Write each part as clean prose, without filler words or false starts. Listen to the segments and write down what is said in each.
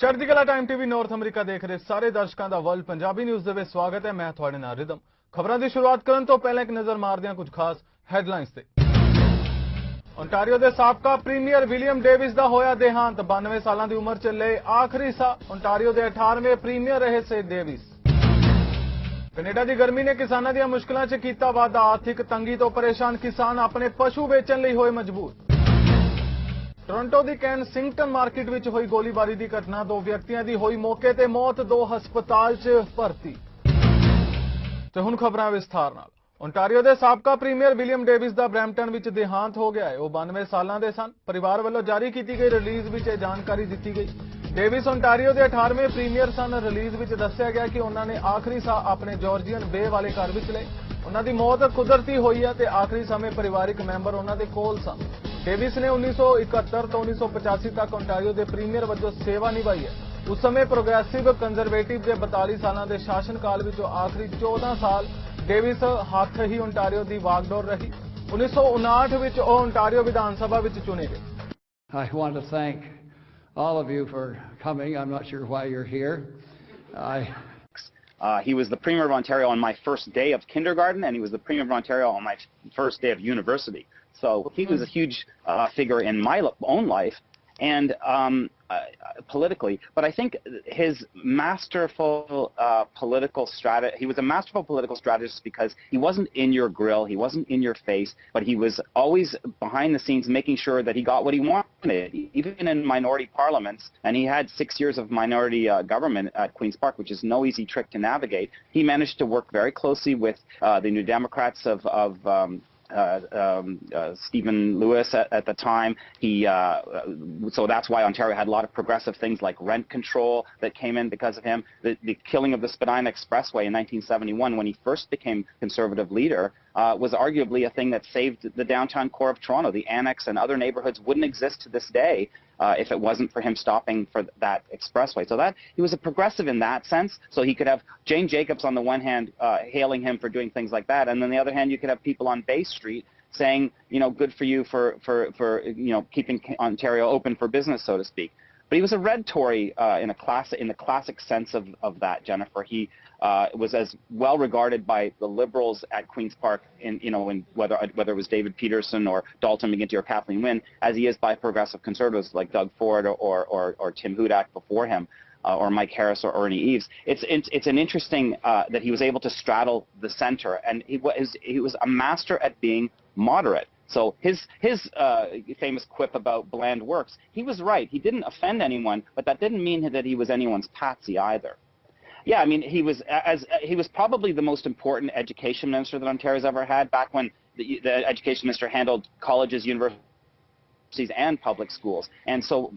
Chardikla time TV north America देख रहे सारे दर्शकों का वर्ल्ड पंजाबी न्यूज़ ਦੇ ਵਿੱਚ स्वागत है। मैं ਤੁਹਾਡੇ ਨਾਲ ਰਿਦਮ। ਖਬਰਾਂ ਦੀ ਸ਼ੁਰੂਆਤ ਕਰਨ ਤੋਂ ਪਹਿਲਾਂ ਇੱਕ ਨਜ਼ਰ ਮਾਰਦੇ ਹਾਂ ਕੁਝ ਖਾਸ ਹੈਡਲਾਈਨਸ ਤੇ। ओंटारियो ਦੇ ਸਾਬਕਾ ਪ੍ਰੀਮੀਅਰ ਵਿਲੀਅਮ ਡੇਵਿਸ ਦਾ ਹੋਇਆ ਦੇਹਾਂਤ। 92 ਸਾਲਾਂ ਦੀ ਉਮਰ 'ਚ ਲਏ ਆਖਰੀ ਸਾਹ। ओंटारियो ਦੇ 18ਵੇਂ ਪ੍ਰੀਮੀਅਰ ਰਹੇ ਸੇ ਡੇਵਿਸ। ਕੈਨੇਡਾ ਦੀ ਗਰਮੀ ਨੇ ਕਿਸਾਨਾਂ ਦੀਆਂ ਮੁਸ਼ਕਲਾਂ 'ਚ ਕੀਤਾ ਵਾਧਾ। ਆਰਥਿਕ ਤੰਗੀ ਤੋਂ ਪਰੇਸ਼ਾਨ ਕਿਸਾਨ ਆਪਣੇ ਪਸ਼ੂ ਵੇਚਣ ਲਈ ਹੋਏ ਮਜਬੂਰ। ਟੋਰਾਂਟੋ ਦੀ ਕੈਨਸਿੰਗਟਨ ਮਾਰਕੀਟ ਵਿੱਚ ਹੋਈ ਗੋਲੀਬਾਰੀ ਦੀ ਘਟਨਾ। 2 ਵਿਅਕਤੀਆਂ ਦੀ ਹੋਈ ਮੌਕੇ ਤੇ ਮੌਤ, 2 ਹਸਪਤਾਲ 'ਚ ਭਰਤੀ। ਤੇ ਹੁਣ ਖਬਰਾਂ ਵਿਸਥਾਰ ਨਾਲ। ओंटारियो ਦੇ ਸਾਬਕਾ ਪ੍ਰੀਮੀਅਰ ਵਿਲੀਅਮ ਡੇਵਿਸ ਦਾ ਬਰੈਂਪਟਨ ਵਿੱਚ ਦੇਹਾਂਤ ਹੋ ਗਿਆ ਹੈ। ਉਹ 92 ਸਾਲਾਂ ਦੇ ਸਨ। ਪਰਿਵਾਰ ਵੱਲੋਂ ਜਾਰੀ ਕੀਤੀ ਗਈ ਰਿਲੀਜ਼ ਵਿੱਚ ਇਹ ਜਾਣਕਾਰੀ ਦਿੱਤੀ ਗਈ। ਡੇਵਿਸ ओंटारियो ਦੇ 18ਵੇਂ ਪ੍ਰੀਮੀਅਰ ਸਨ। ਰਿਲੀਜ਼ ਵਿੱਚ ਦੱਸਿਆ ਗਿਆ ਕਿ ਉਹਨਾਂ ਨੇ ਆਖਰੀ ਸਾਹ ਆਪਣੇ ਜਾਰਜੀਅਨ ਬੇ ਵਾਲੇ ਘਰ ਵਿੱਚ ਲਏ। ਉਹਨਾਂ ਦੀ ਮੌਤ ਕੁਦਰਤੀ ਹੋਈ ਹੈ ਤੇ ਆਖਰੀ ਸਮੇਂ ਪਰਿਵਾਰਿਕ ਮੈਂਬਰ ਉਹਨਾਂ ਦੇ ਕੋਲ ਸਨ। ਡੇਵਿਸ ਨੇ 1971 ਤੋਂ 1985 ਤੱਕ ओंटारियो ਦੇ ਪ੍ਰੀਮੀਅਰ ਵਜੋਂ ਸੇਵਾ ਨਿਭਾਈ ਹੈ। ਉਸ ਸਮੇਂ ਪ੍ਰੋਗਰੈਸਿਵ ਕੰਜ਼ਰਵੇਟਿਵ ਦੇ 42 ਸਾਲਾਂ ਦੇ ਸ਼ਾਸਨਕਾਲ ਵਿੱਚੋਂ ਆਖਰੀ 14 ਸਾਲ ਡੇਵਿਸ ਹੱਥ ਹੀ ओंटारियो ਦੀ ਵਾਗਡੋਰ ਰਹੀ। 1959 ਵਿੱਚ ਉਹ ओंटारियो ਵਿਧਾਨ ਸਭਾ ਵਿੱਚ ਚੁਣੇ ਗਏ। I want to thank all of you for coming. I'm not sure why you're here. He was the Premier of Ontario on my first day of kindergarten, and he was the Premier of Ontario on my first day of university. So he was a huge figure in my own life and politically. But I think his masterful political strategy, he was a masterful political strategist because he wasn't in your grill, he wasn't in your face, but he was always behind the scenes making sure that he got what he wanted, even in minority parliaments. And he had 6 years of minority government at Queen's Park, which is no easy trick to navigate. He managed to work very closely with the New Democrats of Stephen Lewis at the time. So that's why Ontario had a lot of progressive things like rent control that came in because of him. The killing of the Spadina Expressway in 1971, when he first became Conservative leader, was arguably a thing that saved the downtown core of Toronto. The annex and other neighborhoods wouldn't exist to this day if it wasn't for him stopping for that expressway. So that he was a progressive in that sense. So he could have Jane Jacobs on the one hand hailing him for doing things like that, and on the other hand you could have people on Bay Street saying, you know, good for you for you know, keeping Ontario open for business, so to speak. But he was a red Tory in the classic sense of that, Jennifer. He was as well regarded by the Liberals at Queen's Park, in whether it was David Peterson or Dalton McGuinty or Kathleen Wynne, as he is by progressive Conservatives like Doug Ford or Tim Hudak before him, or Mike Harris or Ernie Eves. It's an interesting that he was able to straddle the centre, and he was a master at being moderate. So his famous quip about bland works, he was right. He didn't offend anyone, but that didn't mean that he was anyone's patsy either. Yeah, I mean, he was probably the most important education minister that Ontario's ever had, back when the education minister handled colleges, universities, and public schools. And so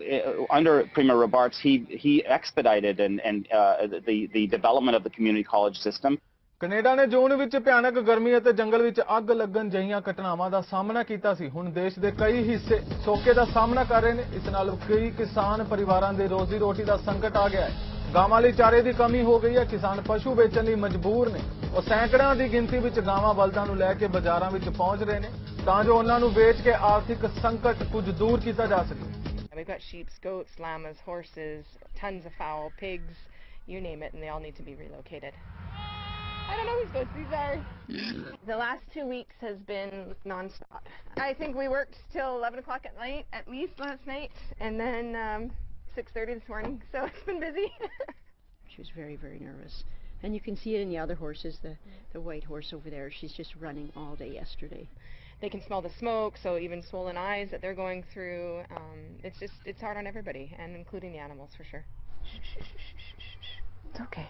under Premier Robarts, he expedited the development of the community college system. Canada ਨੇ ਜੂਨ ਵਿੱਚ ਭਿਆਨਕ ਗਰਮੀ ਅਤੇ ਜੰਗਲ ਵਿੱਚ ਅੱਗ ਲੱਗਣ ਜਿਹੀਆਂ ਘਟਨਾਵਾਂ ਦਾ ਸਾਹਮਣਾ ਕੀਤਾ ਸੀ। ਹੁਣ ਦੇਸ਼ ਦੇ ਕਈ ਹਿੱਸੇ ਸੋਕੇ ਦਾ ਸਾਹਮਣਾ ਕਰ ਰਹੇ ਨੇ। ਇਸ ਨਾਲ ਕਈ ਕਿਸਾਨ ਪਰਿਵਾਰਾਂ ਦੇ ਰੋਜ਼ੀ ਰੋਟੀ ਦਾ ਸੰਕਟ ਆ ਗਿਆ ਹੈ। ਗਾਵਾਂ ਲਈ ਚਾਰੇ ਦੀ ਕਮੀ ਹੋ ਗਈ ਹੈ। ਕਿਸਾਨ ਪਸ਼ੂ ਵੇਚਣ ਲਈ ਮਜਬੂਰ ਨੇ। ਉਹ ਸੈਂਕੜਿਆਂ ਦੀ ਗਿਣਤੀ ਵਿੱਚ ਗਾਵਾਂ ਬਲਦਾਂ ਨੂੰ ਲੈ ਕੇ ਬਾਜ਼ਾਰਾਂ ਵਿੱਚ ਪਹੁੰਚ ਰਹੇ ਨੇ ਤਾਂ ਜੋ ਉਹਨਾਂ ਨੂੰ ਵੇਚ ਕੇ ਆਰਥਿਕ ਸੰਕਟ ਕੁਝ ਦੂਰ ਕੀਤਾ ਜਾ ਸਕੇ। We've got sheep, goats, llamas, horses, tons of fowl, pigs, you name it, and they all need to be relocated. I don't know whose goats these are. The last 2 weeks has been non-stop. I think we worked till 11 o'clock at night, at least last night, and then 6:30 this morning, so it's been busy. She was very, very nervous. And you can see it in the other horses, the white horse over there. She's just running all day yesterday. They can smell the smoke, so even swollen eyes that they're going through. It's hard on everybody, and including the animals for sure. It's okay.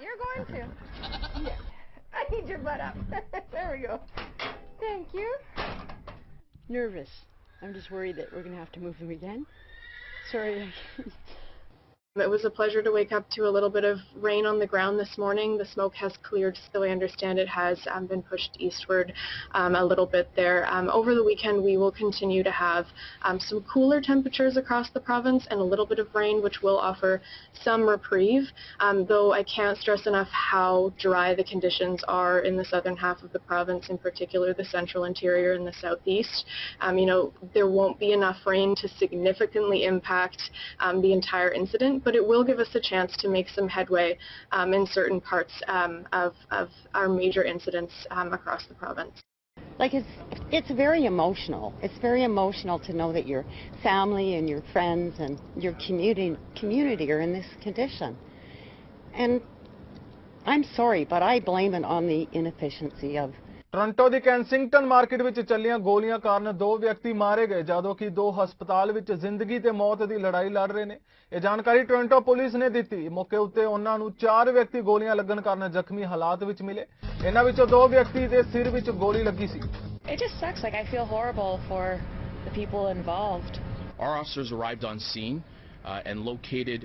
You're going to. Yeah. I need your butt up. There we go. Thank you. Nervous. I'm just worried that we're going to have to move them again. Sorry. It was a pleasure to wake up to a little bit of rain on the ground this morning. The smoke has cleared, so the way I understand it has been pushed eastward a little bit there. Over the weekend, we will continue to have some cooler temperatures across the province and a little bit of rain, which will offer some reprieve, though I can't stress enough how dry the conditions are in the southern half of the province, in particular the central interior and the southeast. There won't be enough rain to significantly impact the entire incident, but it will give us a chance to make some headway in certain parts of our major incidents across the province. Like it's very emotional. It's very emotional to know that your family and your friends and your community are in this condition. And I'm sorry, but I blame it on the inefficiency of Toronto the ਕੈਂਸਿੰਗਟਨ market ਵਿੱਚ ਚੱਲੀਆਂ ਗੋਲੀਆਂ ਕਾਰਨ 2 ਵਿਅਕਤੀ ਮਾਰੇ ਗਏ ਜਦੋਂ ਕਿ 2 ਹਸਪਤਾਲ ਵਿੱਚ ਜ਼ਿੰਦਗੀ ਤੇ ਮੌਤ ਦੀ ਲੜਾਈ ਲੜ ਰਹੇ ਨੇ। ਇਹ ਜਾਣਕਾਰੀ ਟੋਰਾਂਟੋ ਪੁਲਿਸ ਨੇ ਦਿੱਤੀ। ਮੌਕੇ ਉੱਤੇ ਉਹਨਾਂ ਨੂੰ 4 ਵਿਅਕਤੀ ਗੋਲੀਆਂ ਲੱਗਣ ਕਾਰਨ ਜ਼ਖਮੀ ਹਾਲਾਤ ਵਿੱਚ ਮਿਲੇ। ਇਹਨਾਂ ਵਿੱਚੋਂ 2 ਵਿਅਕਤੀ ਦੇ ਸਿਰ ਵਿੱਚ ਗੋਲੀ ਲੱਗੀ ਸੀ। It just sucks. Like, I feel horrible for the people involved. Our officers arrived on scene and located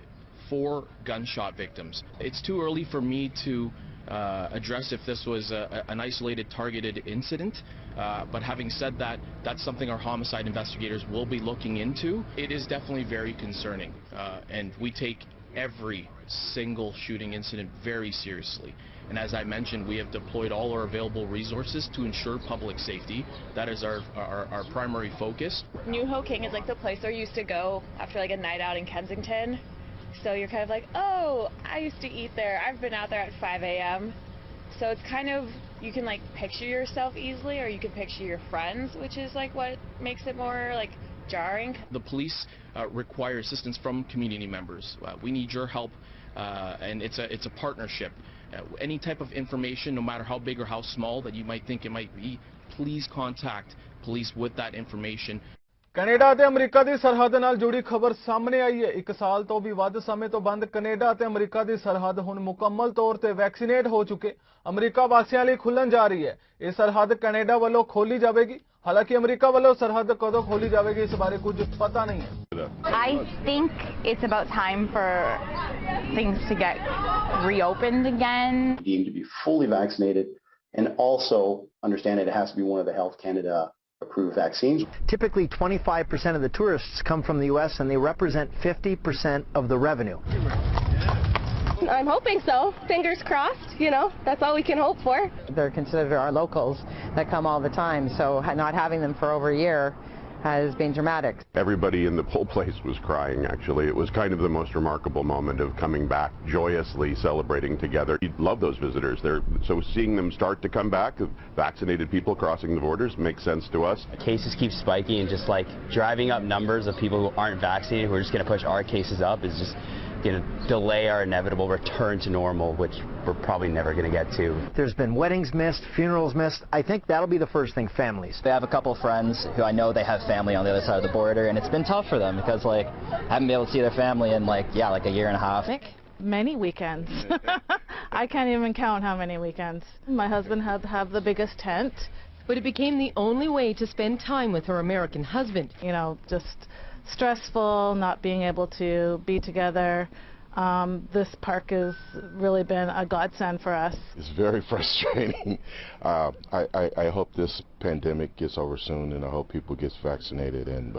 4 gunshot victims. It's too early for me to address if this was an isolated targeted incident, but having said that, that's something our homicide investigators will be looking into. It is definitely very concerning, and we take every single shooting incident very seriously. And as I mentioned, we have deployed all our available resources to ensure public safety. That is our primary focus. New Ho-King is like the place where you used to go after like a night out in Kensington. So you're kind of like, oh, I used to eat there. I've been out there at 5 a.m. So it's kind of, you can like picture yourself easily, or you can picture your friends, which is like what makes it more like jarring. The police require assistance from community members. We need your help, and it's a partnership. Any type of information, no matter how big or how small that you might think it might be, please contact police with that information. Canada ਅਤੇ America ਦੀ ਸਰਹੱਦ ਨਾਲ ਜੁੜੀ ਖਬਰ ਸਾਹਮਣੇ ਆਈ ਹੈ। 1 ਸਾਲ ਤੋਂ ਵੀ ਵੱਧ ਸਮੇਂ ਤੋਂ ਬੰਦ ਕੈਨੇਡਾ ਅਤੇ ਅਮਰੀਕਾ ਦੀ ਸਰਹੱਦ ਹੁਣ ਮੁਕੰਮਲ ਤੌਰ ਤੇ ਵੈਕਸੀਨੇਟ ਹੋ ਚੁੱਕੇ ਅਮਰੀਕਾ ਵਾਸੀਆਂ ਲਈ ਖੁੱਲਣ ਜਾ ਰਹੀ ਹੈ। ਇਹ ਸਰਹੱਦ ਕੈਨੇਡਾ ਵੱਲੋਂ ਖੋਲੀ ਜਾਵੇਗੀ। ਹਾਲਾਂਕਿ ਅਮਰੀਕਾ ਵੱਲੋਂ ਸਰਹੱਦ ਕਦੋਂ ਖੋਲੀ ਜਾਵੇਗੀ ਇਸ ਬਾਰੇ ਕੁਝ ਪਤਾ ਨਹੀਂ ਹੈ। I think it's about time for things to get reopened again. Deemed to be fully vaccinated, and also understand it has to be one of the Health Canada approved vaccines. Typically 25% of the tourists come from the U.S. and they represent 50% of the revenue. I'm hoping so. Fingers crossed, that's all we can hope for. They're considered our locals that come all the time, so not having them for over a year has been dramatic. Everybody in the whole place was crying, actually. It was kind of the most remarkable moment of coming back, joyously celebrating together. We love those visitors. So seeing them start to come back, vaccinated people crossing the borders, makes sense to us. Cases keep spiking, and just like driving up numbers of people who aren't vaccinated, who are just going to push our cases up, is just going to delay our inevitable return to normal, which we're probably never going to get to. There's been weddings missed, funerals missed. I think that'll be the first thing, families. I have a couple of friends who I know they have family on the other side of the border, and it's been tough for them because I haven't been able to see their family in a year and a half. Many weekends. I can't even count how many weekends. My husband had to have the biggest tent. But it became the only way to spend time with her American husband. Just stressful, not being able to be together. This park has really been a godsend for us. It's very frustrating. I hope this pandemic gets over soon, and I hope people get vaccinated, and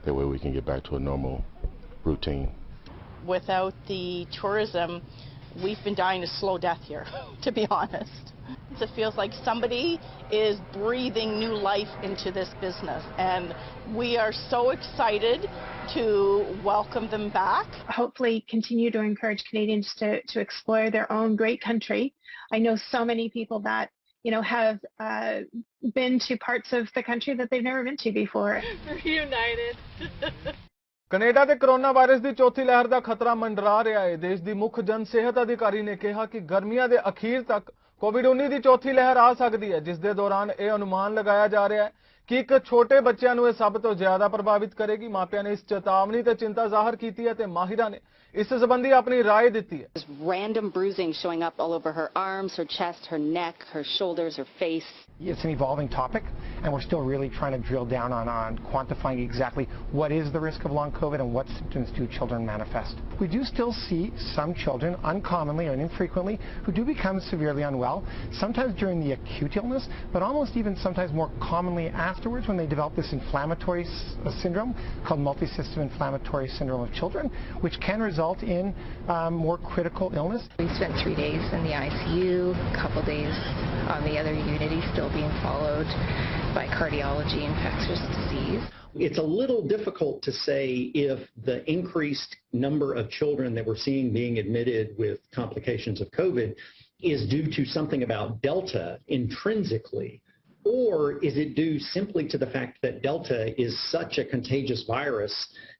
that way we can get back to a normal routine. Without the tourism, we've been dying a slow death here, to be honest. It feels like somebody is breathing new life into this business, and we are so excited to welcome them back. Hopefully continue to encourage Canadians to explore their own great country. I know so many people that have been to parts of the country that they've never been to before. Reunited. Canada ਤੇ corona virus ਦੀ ਚੌਥੀ ਲਹਿਰ ਦਾ ਖਤਰਾ ਮੰਡਰਾ ਰਿਹਾ ਹੈ। ਦੇਸ਼ ਦੀ ਮੁੱਖ ਜਨ ਸਿਹਤ ਅਧਿਕਾਰੀ ਨੇ ਕਿਹਾ ਕਿ ਗਰਮੀਆਂ ਦੇ ਅਖੀਰ ਤੱਕ ਕੋਵਿਡ-19 ਦੀ ਚੌਥੀ ਲਹਿਰ ਆ ਸਕਦੀ ਹੈ, ਜਿਸ ਦੇ ਦੌਰਾਨ ਇਹ ਅਨੁਮਾਨ ਲਗਾਇਆ ਜਾ ਰਿਹਾ ਹੈ ਕਿ ਇੱਕ ਛੋਟੇ ਬੱਚਿਆਂ ਨੂੰ ਇਹ ਸਭ ਤੋਂ ਜ਼ਿਆਦਾ ਪ੍ਰਭਾਵਿਤ ਕਰੇਗੀ। ਮਾਪਿਆਂ ਨੇ ਇਸ ਚੇਤਾਵਨੀ ਤੇ ਚਿੰਤਾ ਜ਼ਾਹਰ ਕੀਤੀ ਹੈ ਤੇ ਮਾਹਿਰਾਂ ਨੇ ਇਸ ਸੰਬੰਧੀ ਆਪਣੀ ਰਾਏ ਦਿੱਤੀ ਹੈ। Random bruising showing up all over her arms, her chest, her neck, her shoulders, her face. It's an evolving topic, and we're still really trying to drill down on quantifying exactly what is the risk of long COVID and what symptoms do children manifest. We do still see some children, uncommonly and infrequently, who do become severely unwell, sometimes during the acute illness, but almost even sometimes more commonly afterwards when they develop this inflammatory syndrome called multisystem inflammatory syndrome of children, which can result in more critical illness. We spent 3 days in the ICU, a couple days on the other unit. He's still being followed by cardiology, infectious disease. It's a little difficult to say if the increased number of children that we're seeing being admitted with complications of COVID is due to something about Delta intrinsically, or is it due simply to the fact that Delta is such a contagious virus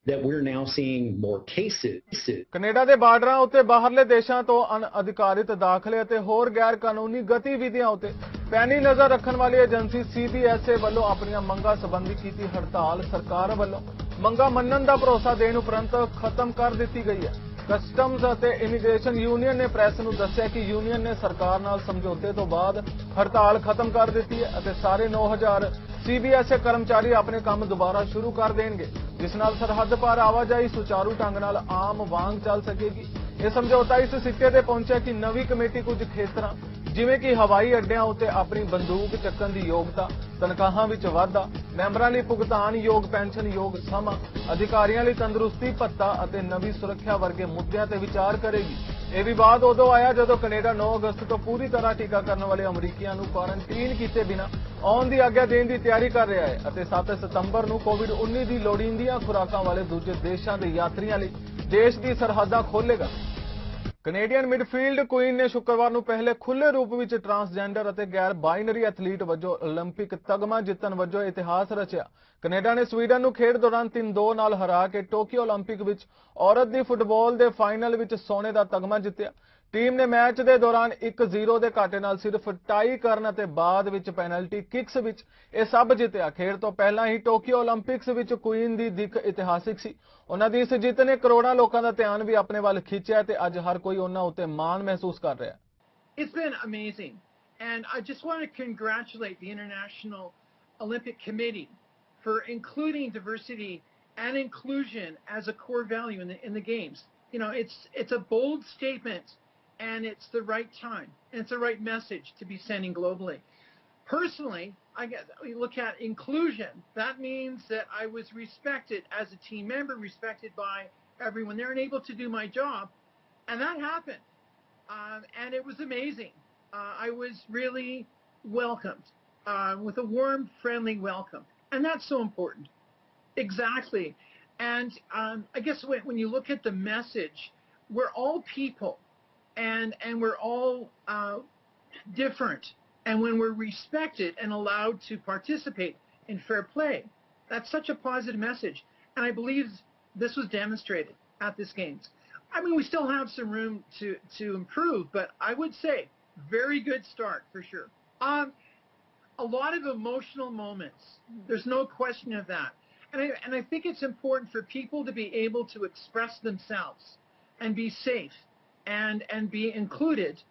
that we're now seeing more cases. Canada ਦੇ ਬਾਰਡਰਾਂ ਉੱਤੇ ਬਾਹਰਲੇ ਦੇਸ਼ਾਂ ਤੋਂ ਅਨਅਧਿਕਾਰਿਤ ਦਾਖਲੇ ਅਤੇ ਹੋਰ ਗੈਰ ਕਾਨੂੰਨੀ ਗਤੀਵਿਧੀਆਂ ਉੱਤੇ ਪੈਣੀ ਨਜ਼ਰ ਰੱਖਣ ਵਾਲੀ ਏਜੰਸੀ CBSA ਵੱਲੋਂ ਆਪਣੀਆਂ ਮੰਗਾਂ ਸੰਬੰਧੀ ਕੀਤੀ ਹੜਤਾਲ ਸਰਕਾਰ ਵੱਲੋਂ ਮੰਗਾਂ ਮੰਨਣ ਦਾ ਭਰੋਸਾ ਦੇਣ ਉਪਰੰਤ ਖਤਮ ਕਰ ਦਿੱਤੀ ਗਈ ਹੈ। ਕਸਟਮਜ਼ ਅਤੇ ਇਮੀਗ੍ਰੇਸ਼ਨ ਯੂਨੀਅਨ ਨੇ ਪ੍ਰੈਸ ਨੂੰ ਦੱਸਿਆ ਕਿ ਯੂਨੀਅਨ ਨੇ ਸਰਕਾਰ ਨਾਲ ਸਮਝੌਤੇ ਤੋਂ ਬਾਅਦ ਹੜਤਾਲ ਖਤਮ ਕਰ ਦਿੱਤੀ ਹੈ ਅਤੇ ਸਾਰੇ 9000 CBSA ਕਰਮਚਾਰੀ ਆਪਣੇ ਕੰਮ ਦੁਬਾਰਾ ਸ਼ੁਰੂ ਕਰ ਦੇਣਗੇ, ਜਿਸ ਨਾਲ ਸਰਹੱਦ ਪਾਰ ਆਵਾਜਾਈ ਸੁਚਾਰੂ ਢੰਗ ਨਾਲ ਆਮ ਵਾਂਗ ਚੱਲ ਸਕੇਗੀ। ਇਹ ਸਮਝੌਤਾ ਇਸ ਸਿੱਟੇ ਤੇ ਪਹੁੰਚਿਆ ਕਿ ਨਵੀਂ ਕਮੇਟੀ ਕੁਝ ਖੇਤਰਾਂ ਜਿਵੇਂ ਕਿ ਹਵਾਈ ਅੱਡਿਆਂ ਉੱਤੇ ਆਪਣੀ ਬੰਦੂਕ ਚੱਕਣ ਦੀ ਯੋਗਤਾ, ਤਨਖਾਹਾਂ ਵਿੱਚ ਵਾਧਾ, ਮੈਂਬਰਾਂ ਲਈ ਭੁਗਤਾਨਯੋਗ ਪੈਨਸ਼ਨਯੋਗ ਸਮਾਂ, ਅਧਿਕਾਰੀਆਂ ਲਈ ਤੰਦਰੁਸਤੀ ਭੱਤਾ ਅਤੇ ਨਵੀਂ ਸੁਰੱਖਿਆ ਵਰਗੇ ਮੁੱਦਿਆਂ ਤੇ ਵਿਚਾਰ ਕਰੇਗੀ। ਇਹ ਵਿਵਾਦ ਉਦੋਂ ਆਇਆ ਜਦੋਂ ਕੈਨੇਡਾ 9 ਅਗਸਤ ਤੋਂ ਪੂਰੀ ਤਰ੍ਹਾਂ ਟੀਕਾਕਰਨ ਵਾਲੇ ਅਮਰੀਕੀਆਂ ਨੂੰ ਕੁਆਰੰਟੀਨ ਕੀਤੇ ਬਿਨਾਂ ਆਉਣ ਦੀ ਆਗਿਆ ਦੇਣ ਦੀ ਤਿਆਰੀ ਕਰ ਰਿਹਾ ਹੈ ਅਤੇ 7 ਸਤੰਬਰ ਨੂੰ ਕੋਵਿਡ-19 ਦੀ ਲੋੜੀਂਦੀਆਂ ਖੁਰਾਕਾਂ ਵਾਲੇ ਦੂਜੇ ਦੇਸ਼ਾਂ ਦੇ ਯਾਤਰੀਆਂ ਲਈ ਦੇਸ਼ ਦੀ ਸਰਹੱਦਾਂ ਖੋਲ੍ਹੇਗਾ। ਕੈਨੇਡੀਅਨ ਮਿਡਫੀਲਡ ਕੁਈਨ ਨੇ ਸ਼ੁੱਕਰਵਾਰ ਨੂੰ ਪਹਿਲੇ ਖੁੱਲ੍ਹੇ ਰੂਪ ਵਿੱਚ ਟਰਾਂਸਜੈਂਡਰ ਅਤੇ ਗੈਰ ਬਾਈਨਰੀ ਐਥਲੀਟ ਵਜੋਂ 올림픽 ਤਗਮਾ ਜਿੱਤਣ ਵਜੋਂ ਇਤਿਹਾਸ ਰਚਿਆ। ਕੈਨੇਡਾ ਨੇ ਸਵੀਡਨ ਨੂੰ ਖੇਡ ਦੌਰਾਨ 3-2 ਨਾਲ ਹਰਾ ਕੇ ਟੋਕੀਓ 올림픽 ਵਿੱਚ ਔਰਤ ਦੀ ਫੁੱਟਬਾਲ ਦੇ ਫਾਈਨਲ ਵਿੱਚ ਸੋਨੇ ਦਾ ਤਗਮਾ ਜਿੱਤਿਆ। ਟੀਮ ਨੇ ਮੈਚ ਦੇ ਦੌਰਾਨ 1-0 ਦੇ ਘਾਟੇ ਨਾਲ ਸਿਰਫ ਟਾਈ ਕਰਨ ਅਤੇ ਬਾਅਦ ਵਿੱਚ ਪੈਨਲਟੀ ਕਿਕਸ ਵਿੱਚ ਇਹ ਸਭ ਜਿੱਤਿਆ। ਖੇਡ ਤੋਂ ਪਹਿਲਾਂ ਹੀ ਟੋਕੀਓ 올림픽ਸ ਵਿੱਚ ਕੁਈਨ ਦੀ ਦਿੱਖ ਇਤਿਹਾਸਿਕ ਸੀ। ਉਹਨਾਂ ਦੀ ਇਸ ਜਿੱਤ ਨੇ ਕਰੋੜਾਂ ਲੋਕਾਂ ਦਾ ਧਿਆਨ ਵੀ ਆਪਣੇ ਵੱਲ ਖਿੱਚਿਆ ਤੇ ਅੱਜ ਹਰ ਕੋਈ ਉਹਨਾਂ ਉੱਤੇ ਮਾਣ ਮਹਿਸੂਸ ਕਰ ਰਿਹਾ ਹੈ। It's been amazing, and I just want to congratulate the International Olympic Committee for including diversity and inclusion as a core value in the games. You know, it's a bold statement, and it's the right time, and it's the right message to be sending globally. Personally, I guess we look at inclusion. That means that I was respected as a team member, respected by everyone there, and able to do my job, and that happened. And it was amazing. I was really welcomed with a warm, friendly welcome, and that's so important. Exactly. And I guess when you look at the message, we're all people, and we're all different. And when we're respected and allowed to participate in fair play, that's such a positive message. And I believe this was demonstrated at this Games. I mean, we still have some room to improve, but I would say very good start for sure. A lot of emotional moments. There's no question of that. And I think it's important for people to be able to express themselves and be safe and be included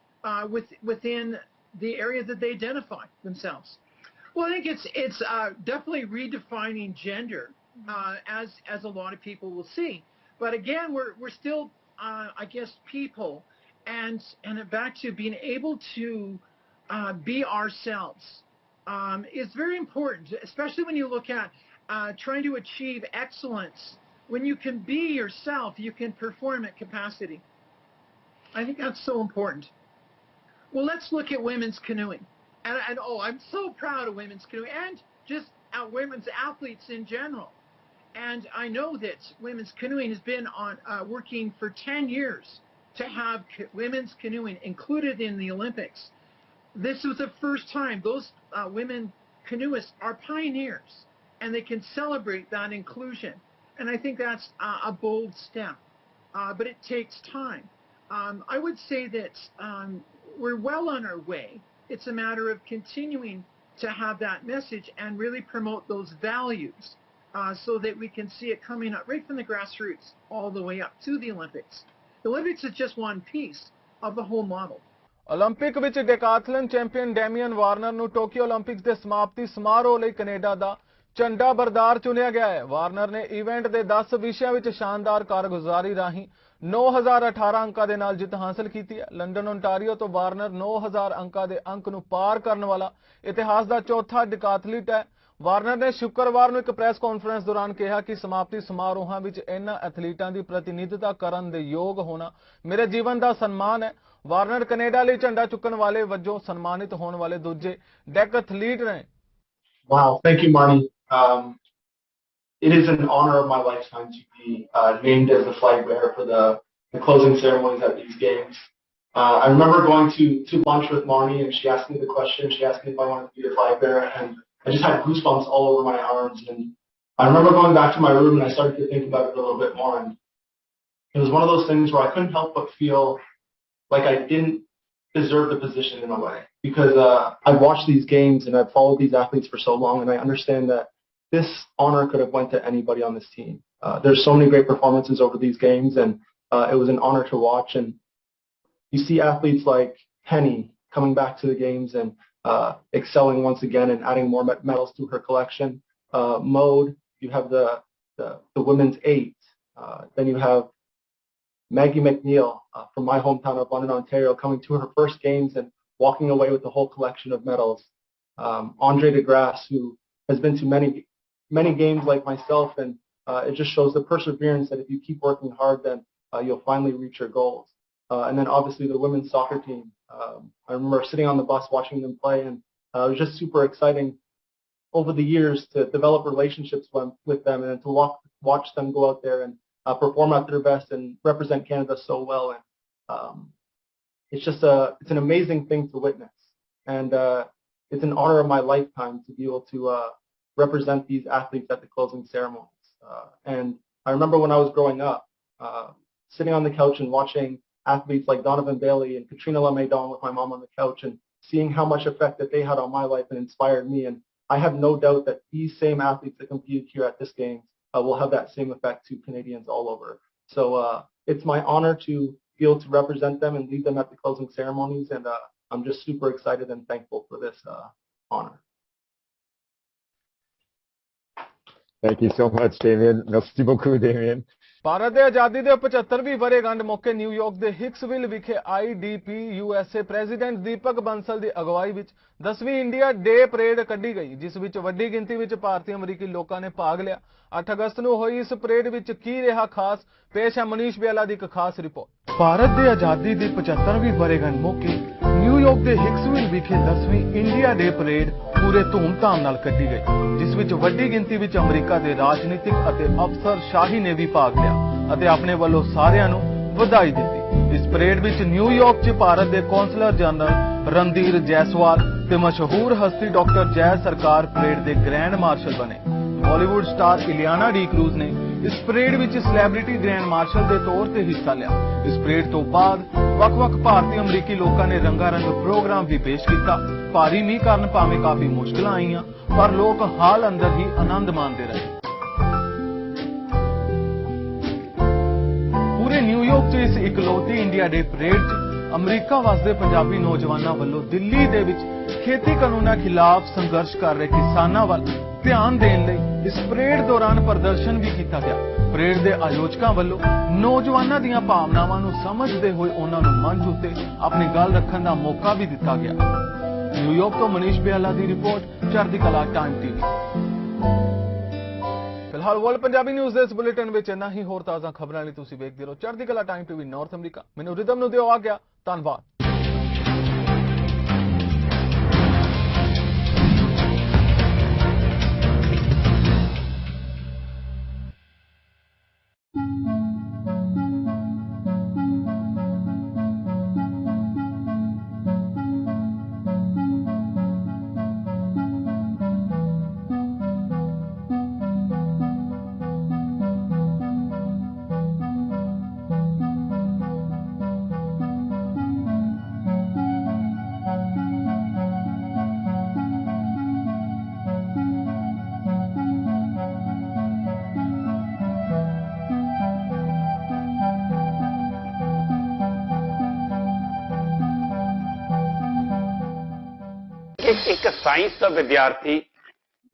within the area that they identify themselves. Well, I think it's definitely redefining gender, as a lot of people will see. But again, we're still, I guess, people, and back to being able to be ourselves is very important, especially when you look at trying to achieve excellence. When you can be yourself, you can perform at capacity. I think that's so important. Well, let's look at women's canoeing. And I'm so proud of women's canoeing and just women's athletes in general. And I know that women's canoeing has been working for 10 years to have women's canoeing included in the Olympics. This was the first time. Those women canoeists are pioneers, and they can celebrate that inclusion. And I think that's a bold step, but it takes time. I would say that we're well on our way. It's a matter of continuing to have that message and really promote those values so that we can see it coming up right from the grassroots all the way up to the Olympics. The Olympics is just one piece of the whole model. 올림픽 ਵਿੱਚ ਡੈਕਾਥਲਨ champion Damian Warner ਨੂੰ Tokyo 올림픽ਸ ਦੇ ਸਮਾਪਤੀ ਸਮਾਰੋਹ ਲਈ Canada ਦਾ ਝੰਡਾ ਬਰਦਾਰ ਚੁਣਿਆ ਗਿਆ ਹੈ। ਵਾਰਨਰ ਨੇ ਇਵੈਂਟ ਦੇ 10 ਵਿਸ਼ਿਆਂ ਵਿੱਚ ਸ਼ਾਨਦਾਰ ਕਾਰਗੁਜ਼ਾਰੀ ਰਾਹੀਂ 9018 ਅੰਕਾਂ ਦੇ ਨਾਲ ਜਿੱਤ ਹਾਸਲ ਕੀਤੀ ਹੈ। ਲੰਡਨ ਓਨਟਾਰੀਓ ਤੋਂ ਵਾਰਨਰ 9000 ਅੰਕਾਂ ਦੇ ਅੰਕ ਨੂੰ ਪਾਰ ਕਰਨ ਵਾਲਾ ਇਤਿਹਾਸ ਦਾ ਚੌਥਾ ਡੈਕਾਥਲੀਟ ਹੈ। ਵਾਰਨਰ ਨੇ ਸ਼ੁੱਕਰਵਾਰ ਨੂੰ ਇੱਕ ਪ੍ਰੈਸ ਕਾਨਫਰੰਸ ਦੌਰਾਨ ਕਿਹਾ ਕਿ ਸਮਾਪਤੀ ਸਮਾਰੋਹਾਂ ਵਿੱਚ ਇਹਨਾਂ ਐਥਲੀਟਾਂ ਦੀ ਪ੍ਰਤੀਨਿਧਤਾ ਕਰਨ ਦੇ ਯੋਗ ਹੋਣਾ ਮੇਰੇ ਜੀਵਨ ਦਾ ਸਨਮਾਨ ਹੈ। ਵਾਰਨਰ ਕੈਨੇਡਾ ਲਈ ਝੰਡਾ ਚੁੱਕਣ ਵਾਲੇ ਵਜੋਂ ਸਨਮਾਨਿਤ ਹੋਣ ਵਾਲੇ ਦੂਜੇ ਡੈਕਾਥਲੀਟ ਨੇ। Wow, thank you, Marnie. It is an honor of my lifetime to be named as the flag bearer for the closing ceremonies at these games. I remember going to lunch with Marnie, and she asked me the question. She asked me if I wanted to be the flag bearer, and I just had goosebumps all over my arms. And I remember going back to my room, and I started to think about it a little bit more. And it was one of those things where I couldn't help but feel like I didn't deserve the position in a way, because I've watched these games and I've followed these athletes for so long, and I understand that this honor could have went to anybody on this team. There's so many great performances over these games, and it was an honor to watch. And you see athletes like Penny coming back to the games and excelling once again and adding more medals to her collection. Mode, you have the women's 8. Then you have Maggie McNeil from my hometown of London, Ontario, coming to her first games and walking away with the whole collection of medals. Andre DeGrasse, who has been to many games like myself, and it just shows the perseverance that if you keep working hard, then you'll finally reach your goals. And then obviously the women's soccer team. I remember sitting on the bus watching them play, and it was just super exciting over the years to develop relationships with them and to watch them go out there and perform at their best and represent Canada so well. And it's just it's an amazing thing to witness, and it's an honor of my lifetime to be able to represent these athletes at the closing ceremonies. And I remember when I was growing up, sitting on the couch and watching athletes like Donovan Bailey and Katrina LeMaidon with my mom on the couch, and seeing how much effect that they had on my life and inspired me. And I have no doubt that these same athletes that competed here at this game will have that same effect to Canadians all over. So it's my honor to be able to represent them and lead them at the closing ceremonies, and I'm just super excited and thankful for this honor. Thank you so much, Damien. Merci beaucoup, Damien. Bharat ਦੇ ਆਜ਼ਾਦੀ ਦੇ 75ਵੀਂ ਵਰ੍ਹੇਗੰਢ ਮੌਕੇ New York ਦੇ ਹਿਕਸਵਿਲ ਵਿਖੇ IDP USA president ਦੀਪਕ ਬੰਸਲ ਦੀ ਅਗਵਾਈ ਵਿੱਚ 10ਵੀਂ ਇੰਡੀਆ ਡੇ ਪਰੇਡ ਕੱਢੀ ਗਈ, ਜਿਸ ਵਿੱਚ ਵੱਡੀ ਗਿਣਤੀ ਵਿੱਚ ਭਾਰਤੀ ਅਮਰੀਕੀ ਲੋਕਾਂ ਨੇ ਭਾਗ ਲਿਆ। 8 ਅਗਸਤ ਨੂੰ ਹੋਈ ਇਸ ਪਰੇਡ ਵਿੱਚ ਕੀ ਰਿਹਾ ਖਾਸ, ਪੇਸ਼ ਹੈ ਮਨੀਸ਼ ਬਿਆਲਾ ਦੀ ਇੱਕ ਖਾਸ ਰਿਪੋਰਟ। ਭਾਰਤ ਦੇ ਆਜ਼ਾਦੀ ਦੀ 75ਵੀਂ ਵਰ੍ਹੇਗੰਢ ਮੌਕੇ ਨਿਊਯਾਰਕ ਦੇ ਹਿਕਸਵਿਲ ਵਿਖੇ 10ਵੀਂ ਇੰਡੀਆ ਡੇ ਪਰੇਡ ਪੂਰੇ ਧੂਮਧਾਮ ਨਾਲ ਕੱਢੀ ਗਈ, ਜਿਸ ਵਿੱਚ ਵੱਡੀ ਗਿਣਤੀ ਵਿੱਚ ਅਮਰੀਕਾ ਦੇ ਰਾਜਨੀਤਿਕ ਅਤੇ ਅਫਸਰਸ਼ਾਹੀ ਨੇ ਵੀ ਭਾਗ ਲਿਆ ਅਤੇ ਆਪਣੇ ਵੱਲੋਂ ਸਾਰਿਆਂ ਨੂੰ ਵਧਾਈ ਦਿੱਤੀ। ਇਸ ਪਰੇਡ ਵਿੱਚ ਨਿਊਯਾਰਕ 'ਚ ਭਾਰਤ ਦੇ ਕੌਂਸਲਰ ਜਨਰਲ ਰਣਧੀਰ ਜੈਸਵਾਲ ਤੇ ਮਸ਼ਹੂਰ ਹਸਤੀ ਡਾਕਟਰ ਜੈ ਸਰਕਾਰ ਪਰੇਡ ਦੇ ਗ੍ਰੈਂਡ ਮਾਰਸ਼ਲ ਬਣੇ। Bollywood star Ileana D cruise ਨੇ ਇਸ ਪਰੇਡ ਵਿੱਚ ਸੈਲੇਬ੍ਰਿਟੀ ਗ੍ਰੈਂਡ ਮਾਰਸ਼ਲ ਦੇ ਤੌਰ ਤੇ ਹਿੱਸਾ ਲਿਆ। ਇਸ ਪਰੇਡ ਤੋਂ ਬਾਅਦ ਵੱਖ-ਵੱਖ ਭਾਰਤੀ ਅਮਰੀਕੀ ਲੋਕਾਂ ਨੇ ਰੰਗਾਰੰਗ ਪ੍ਰੋਗਰਾਮ ਵੀ ਪੇਸ਼ ਕੀਤਾ। ਭਾਰੀ ਮੀਂਹ ਕਾਰਨ ਭਾਵੇਂ ਕਾਫੀ ਮੁਸ਼ਕਲਾਂ ਆਈਆਂ, ਪਰ ਲੋਕ ਹਾਲ ਅੰਦਰ ਹੀ ਆਨੰਦ ਮਾਣਦੇ ਰਹੇ। ਪੂਰੇ ਨਿਊਯਾਰਕ 'ਚ ਇਸ ਇਕਲੌਤੀ ਇੰਡੀਆ ਡੇ ਪਰੇਡ 'ਚ ਅਮਰੀਕਾ ਵਸਦੇ ਪੰਜਾਬੀ ਨੌਜਵਾਨਾਂ ਵੱਲੋਂ ਦਿੱਲੀ ਦੇ ਵਿੱਚ ਖੇਤੀ ਕਾਨੂੰਨਾਂ ਖਿਲਾਫ ਸੰਘਰਸ਼ ਕਰ ਰਹੇ ਕਿਸਾਨਾਂ ਵੱਲ ਧਿਆਨ ਦੇਣ ਲਈ ਇਸ ਪਰੇਡ ਦੌਰਾਨ ਪ੍ਰਦਰਸ਼ਨ ਵੀ ਕੀਤਾ ਗਿਆ। ਪਰੇਡ ਦੇ ਆਯੋਜਕਾਂ ਵੱਲੋਂ ਨੌਜਵਾਨਾਂ ਦੀਆਂ ਭਾਵਨਾਵਾਂ ਨੂੰ ਸਮਝਦੇ ਹੋਏ ਉਹਨਾਂ ਨੂੰ ਮੰਚ ਉੱਤੇ ਆਪਣੀ ਗੱਲ ਰੱਖਣ ਦਾ ਮੌਕਾ ਵੀ ਦਿੱਤਾ ਗਿਆ। ਨਿਊਯਾਰਕ ਤੋਂ ਮਨੀਸ਼ ਬਿਆਲਾ ਦੀ ਰਿਪੋਰਟ, ਚੜ੍ਹਦੀਕਲਾ ਟਾਈਮ ਟੀਵੀ। ਫਿਲਹਾਲ ਵਰਲਡ ਪੰਜਾਬੀ ਨਿਊਜ਼ ਦੇ ਇਸ ਬੁਲੇਟਿਨ ਵਿੱਚ ਇੰਨਾ ਹੀ। ਹੋਰ ਤਾਜ਼ਾ ਖਬਰਾਂ ਲਈ ਤੁਸੀਂ ਵੇਖਦੇ ਰਹੋ ਚੜ੍ਹਦੀਕਲਾ ਟਾਈਮ ਟੀਵੀ ਨਾਰਥ ਅਮਰੀਕਾ। ਮੈਨੂੰ ਰਿਦਮ ਨੂੰ ਦਿਓ ਆ ਗਿਆ। ਧੰਨਵਾਦ। ਕਿ ਇੱਕ ਸਾਇੰਸ ਦਾ ਵਿਦਿਆਰਥੀ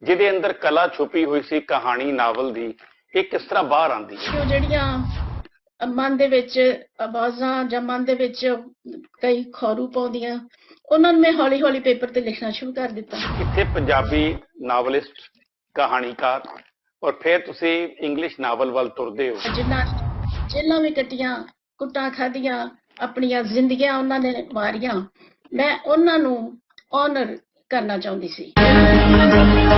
ਜਿਹਦੇ ਅੰਦਰ ਕਲਾ ਛੁਪੀ ਹੋਈ ਸੀ ਕਹਾਣੀ ਨਾਵਲ ਦੀ, ਇਹ ਕਿਸ ਤਰ੍ਹਾਂ ਬਾਹਰ ਆਉਂਦੀ ਹੈ? ਜਿਹੜੀਆਂ ਮਨ ਦੇ ਵਿੱਚ ਆਵਾਜ਼ਾਂ ਜਾਂ ਮਨ ਦੇ ਵਿੱਚ ਕਈ ਖੌਰੂ ਪਾਉਂਦੀਆਂ, ਉਹਨਾਂ ਨੂੰ ਮੈਂ ਹੌਲੀ ਹੌਲੀ ਪੇਪਰ ਤੇ ਲਿਖਣਾ ਸ਼ੁਰੂ ਕਰ ਦਿੱਤਾ। ਇੱਥੇ ਪੰਜਾਬੀ ਨਾਵਲਿਸਟ, ਕਹਾਣੀਕਾਰ, ਔਰ ਫਿਰ ਤੁਸੀਂ ਇੰਗਲਿਸ਼ ਨਾਵਲ ਵੱਲ ਤੁਰਦੇ ਹੋ। ਜਿਨ੍ਹਾਂ ਜੇਲਾਂ ਵੀ ਕੱਟੀਆਂ, ਕੁੱਟਾਂ ਖਾਧੀਆਂ, ਆਪਣੀਆਂ ਜ਼ਿੰਦਗੀਆਂ ਉਹਨਾਂ ਨੇ ਵਾਰੀਆਂ, ਮੈਂ ਉਹਨਾਂ ਨੂੰ ਆਨਰ ਕਰਨਾ ਚਾਹੁੰਦੀ ਸੀ।